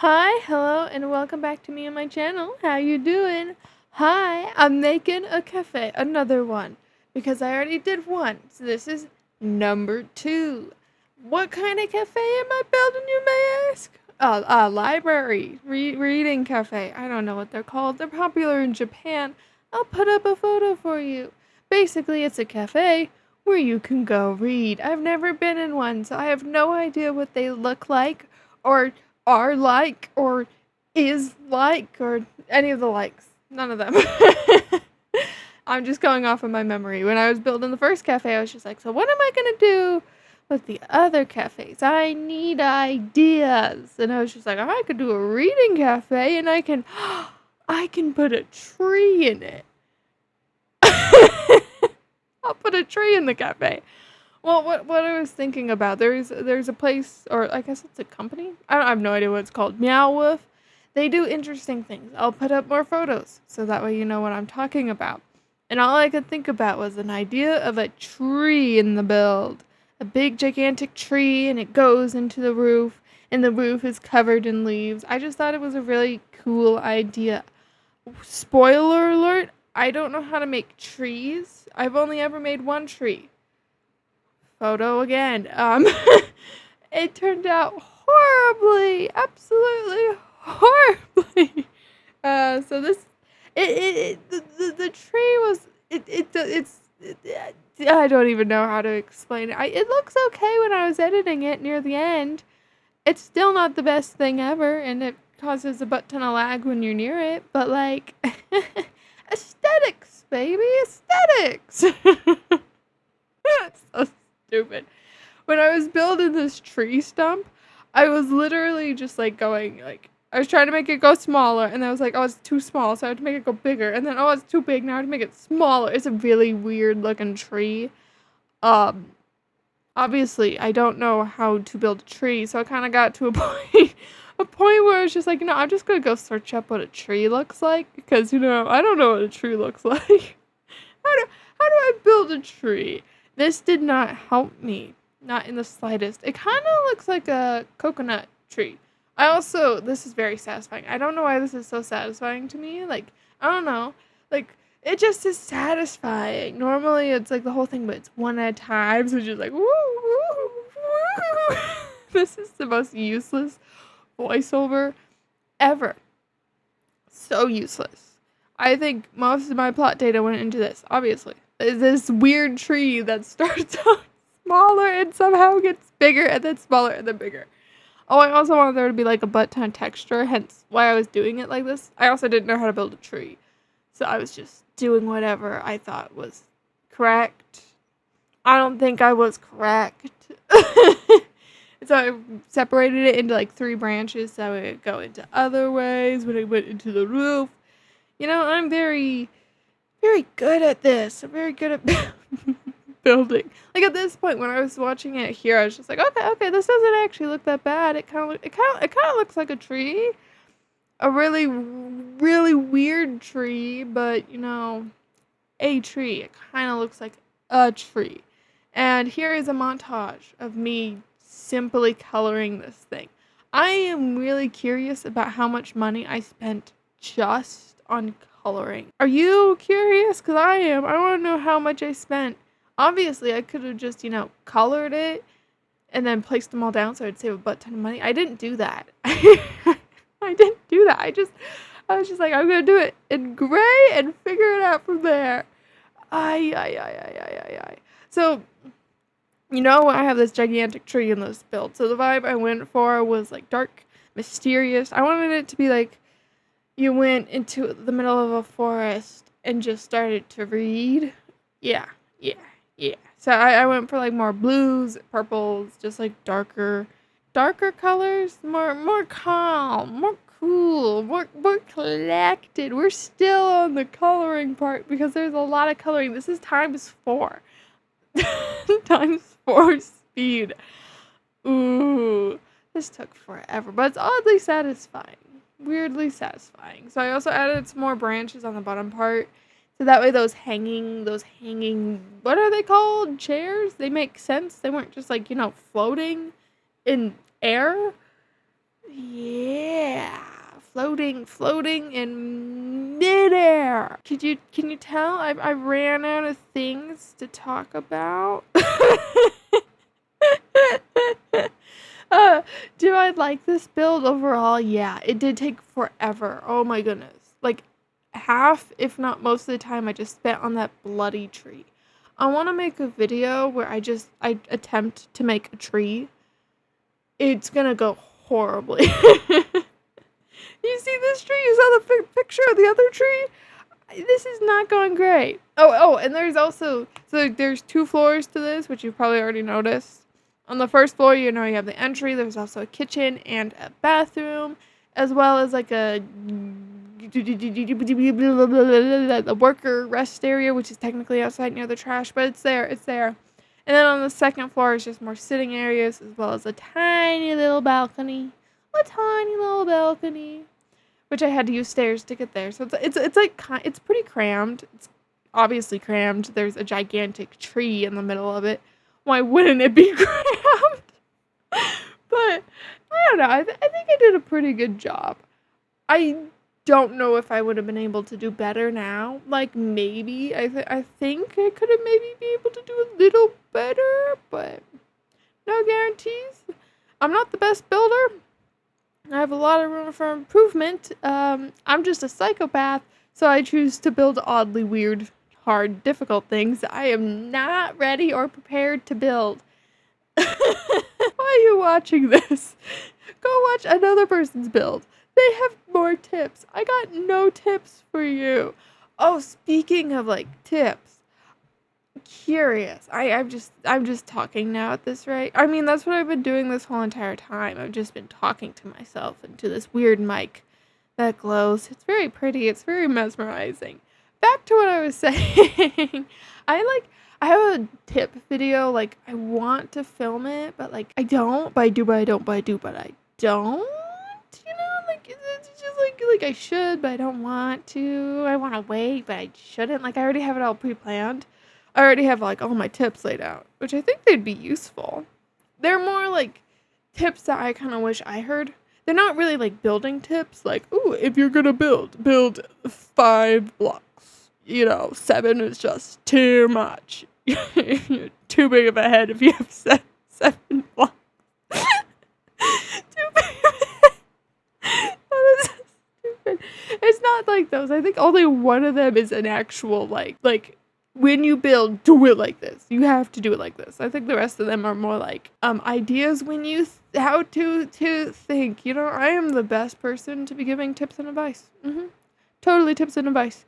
Hi, hello, and welcome back to me and my channel. How you doing? Hi, I'm making a cafe, another one, because I already did one, so this is number two. What kind of cafe am I building, you may ask? A library, reading cafe. I don't know what they're called. They're popular in Japan. I'll put up a photo for you. Basically, it's a cafe where you can go read. I've never been in one, so I have no idea what they look like or are like or is like or any of the likes. None of them. I'm just going off of my memory. When I was building the first cafe, I was just like, so what am I going to do with the other cafes? I need ideas. And I was just like, I could do a reading cafe and I can put a tree in it. I'll put a tree in the cafe. Well, what I was thinking about, there's a place, or I guess it's a company. I have no idea what it's called. Meow Wolf. They do interesting things. I'll put up more photos so that way you know what I'm talking about. And all I could think about was an idea of a tree in the build, a big gigantic tree, and it goes into the roof, and the roof is covered in leaves. I just thought it was a really cool idea. Spoiler alert: I don't know how to make trees. I've only ever made one tree. Photo again. It turned out horribly, absolutely horribly. So this, the tree was, I don't even know how to explain it. It looks okay when I was editing it near the end. It's still not the best thing ever, and it causes a butt ton of lag when you're near it, but like, aesthetics, baby, aesthetics. It's so stupid. When I was building this tree stump, I was literally just like going like I was trying to make it go smaller, and then I was like, oh, it's too small, so I had to make it go bigger, and then oh, it's too big, now I have to make it smaller. It's a really weird looking tree. Um, Obviously, I don't know how to build a tree, so I kind of got to a point, a point where I was just like, I'm just gonna go search up what a tree looks like because I don't know what a tree looks like. How do I build a tree? This did not help me. Not in the slightest. It kind of looks like a coconut tree. This is very satisfying. I don't know why this is so satisfying to me. Like, I don't know. Like, it just is satisfying. Normally, it's like the whole thing, but it's one at a time. So it's just like, woo, woo, woo. This is the most useless voiceover ever. So useless. I think most of my plot data went into this, obviously. This weird tree that starts out smaller and somehow gets bigger and then smaller and then bigger. Oh, I also wanted there to be like a butt ton of texture, hence why I was doing it like this. I also didn't know how to build a tree. So I was just doing whatever I thought was correct. I don't think I was correct. So I separated it into like 3 branches so it would go into other ways when it went into the roof. I'm very, very good at this. I'm very good at building. Like at this point, when I was watching it here, I was just like, okay, this doesn't actually look that bad. It kind of looks like a tree, a really, really weird tree, but a tree. It kind of looks like a tree. And here is a montage of me simply coloring this thing. I am really curious about how much money I spent just on coloring. Are you curious? Because I am. I want to know how much I spent. Obviously, I could have just, colored it and then placed them all down so I'd save a butt ton of money. I didn't do that. I didn't do that. I was just like, I'm going to do it in gray and figure it out from there. Ay. So, I have this gigantic tree in this build. So the vibe I went for was like dark, mysterious. I wanted it to be like you went into the middle of a forest and just started to read. Yeah. So I went for like more blues, purples, just like darker colors, more calm, more cool, more collected. We're still on the coloring part because there's a lot of coloring. This is times 4. Times 4 speed. Ooh, this took forever, but it's oddly satisfying. Weirdly satisfying. So I also added some more branches on the bottom part. So that way those hanging, what are they called? Chairs? They make sense. They weren't just like, floating in air. Yeah. Floating in midair. Can you tell I ran out of things to talk about? uh, do I like this build overall? Yeah, it did take forever. Oh my goodness. Like half, if not most of the time I just spent on that bloody tree. I want to make a video where I attempt to make a tree. It's gonna go horribly. You see this tree? You saw the picture of the other tree? This is not going great. Oh, and there's also, so there's 2 floors to this, which you've probably already noticed. On the first floor, you have the entry. There's also a kitchen and a bathroom, as well as like a worker rest area, which is technically outside near the trash, but it's there. And then on the second floor is just more sitting areas, as well as a tiny little balcony. Which I had to use stairs to get there. So it's like it's pretty crammed. It's obviously crammed. There's a gigantic tree in the middle of it. Why wouldn't it be crammed? But I don't know. I think I did a pretty good job. I don't know if I would have been able to do better now. Like maybe I think I could have maybe be able to do a little better, but no guarantees. I'm not the best builder. I have a lot of room for improvement. I'm just a psychopath, so I choose to build oddly weird, hard, difficult things I am not ready or prepared to build. Why are you watching this? Go watch another person's build. They have more tips. I got no tips for you. Oh, speaking of like tips. Curious. I'm just talking now at this rate. I mean, that's what I've been doing this whole entire time. I've just been talking to myself into this weird mic that glows. It's very pretty. It's very mesmerizing. Back to what I was saying. I have a tip video. Like, I want to film it, but like I don't. But I do. But I don't. But I do. But I don't. Like it's just like I should, but I don't want to. I want to wait, but I shouldn't. Like I already have it all pre-planned. I already have like all my tips laid out, which I think they'd be useful. They're more like tips that I kind of wish I heard. They're not really like building tips, like, ooh, if you're gonna build 5 blocks. 7 is just too much. You're too big of a head if you have 7 blocks. Too big of a head. That is so stupid. It's not like those. I think only one of them is an actual like when you build, do it like this. You have to do it like this. I think the rest of them are more like ideas when you how to think. I am the best person to be giving tips and advice. Totally tips and advice.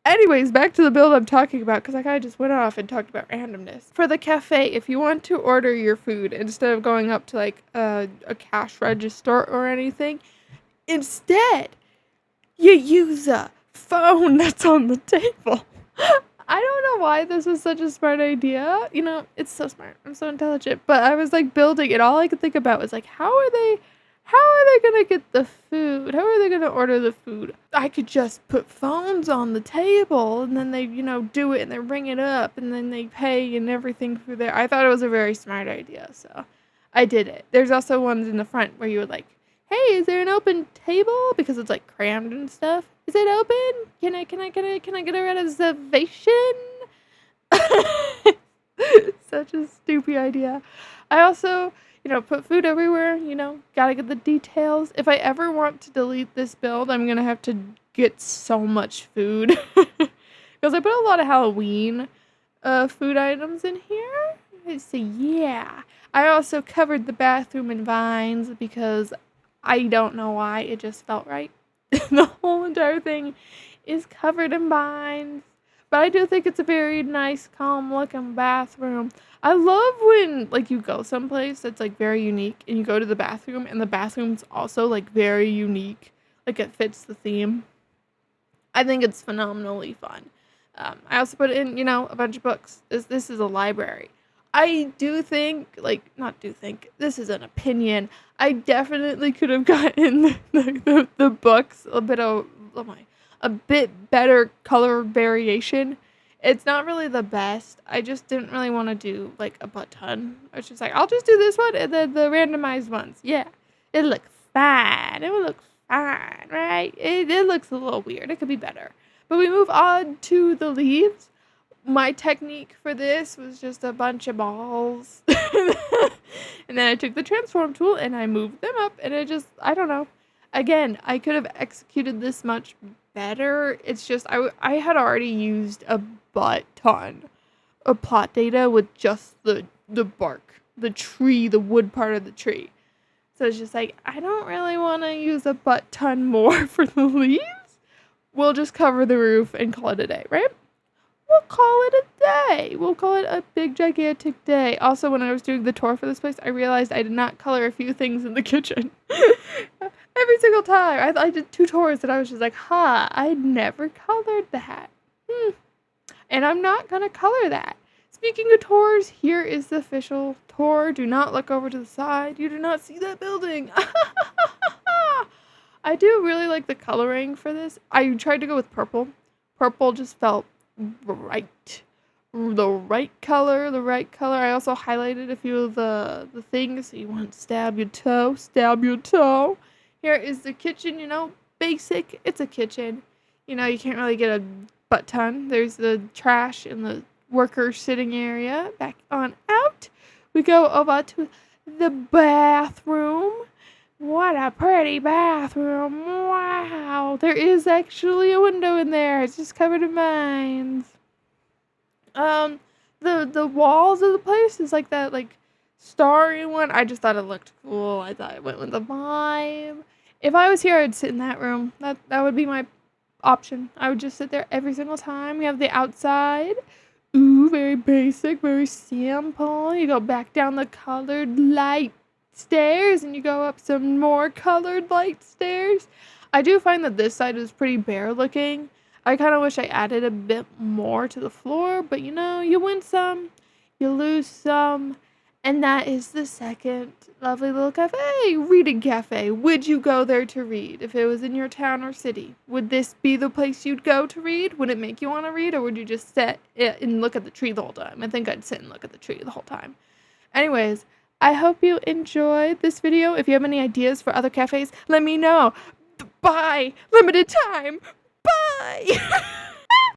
Anyways, back to the build I'm talking about, because I kind of just went off and talked about randomness. For the cafe, if you want to order your food instead of going up to like a cash register or anything, instead you use a phone that's on the table. I don't know why this was such a smart idea. It's so smart. I'm so intelligent. But I was like building it. All I could think about was like, how are they going to get the food? How are they going to order the food? I could just put phones on the table and then they, do it and they ring it up and then they pay and everything through there. I thought it was a very smart idea. So I did it. There's also ones in the front where you would like, hey, is there an open table? Because it's like crammed and stuff. Is it open? Can I get a reservation? Such a stupid idea. I also, put food everywhere, gotta get the details. If I ever want to delete this build, I'm gonna have to get so much food. Because I put a lot of Halloween food items in here. So yeah. I also covered the bathroom in vines because I don't know why, it just felt right. The whole entire thing is covered in vines. But I do think it's a very nice, calm looking bathroom. I love when like you go someplace that's like very unique and you go to the bathroom and the bathroom's also like very unique. Like it fits the theme. I think it's phenomenally fun. I also put in, a bunch of books. This is a library. I do think, this is an opinion. I definitely could have gotten the books a bit better color variation. It's not really the best. I just didn't really want to do like a butt ton. I was just like, I'll just do this one and then the randomized ones. Yeah, it looks fine. It would look fine, right? It looks a little weird. It could be better. But we move on to the leaves. My technique for this was just a bunch of balls. And then I took the transform tool and I moved them up, and it just, I don't know. Again, I could have executed this much better. It's just, I had already used a butt ton of plot data with just the bark, the tree, the wood part of the tree. So it's just like, I don't really want to use a butt ton more for the leaves. We'll just cover the roof and call it a day, right? We'll call it a day. We'll call it a big, gigantic day. Also, when I was doing the tour for this place, I realized I did not color a few things in the kitchen. Every single time. I did 2 tours and I was just like, I never colored that. And I'm not going to color that. Speaking of tours, here is the official tour. Do not look over to the side. You do not see that building. I do really like the coloring for this. I tried to go with purple. Purple just felt right. The right color. I also highlighted a few of the things. So you want to stab your toe. Here is the kitchen, basic. It's a kitchen. You can't really get a butt ton. There's the trash in the worker sitting area. Back on out. We go over to the bathroom. What a pretty bathroom. Wow. There is actually a window in there. It's just covered in vines. The walls of the place is like that, starry one. I just thought it looked cool. I thought it went with the vibe. If I was here, I'd sit in that room. That would be my option. I would just sit there every single time. We have the outside. Ooh, very basic, very simple. You go back down the colored light stairs and you go up some more colored light stairs. I do find that this side is pretty bare looking. I kind of wish I added a bit more to the floor, but you win some, you lose some, and that is the second lovely little cafe, reading cafe. Would you go there to read if it was in your town or city? Would this be the place you'd go to read? Would it make you want to read, or would you just sit and look at the tree the whole time? I think I'd sit and look at the tree the whole time. Anyways, I hope you enjoyed this video. If you have any ideas for other cafes, let me know. Bye. Limited time. Bye.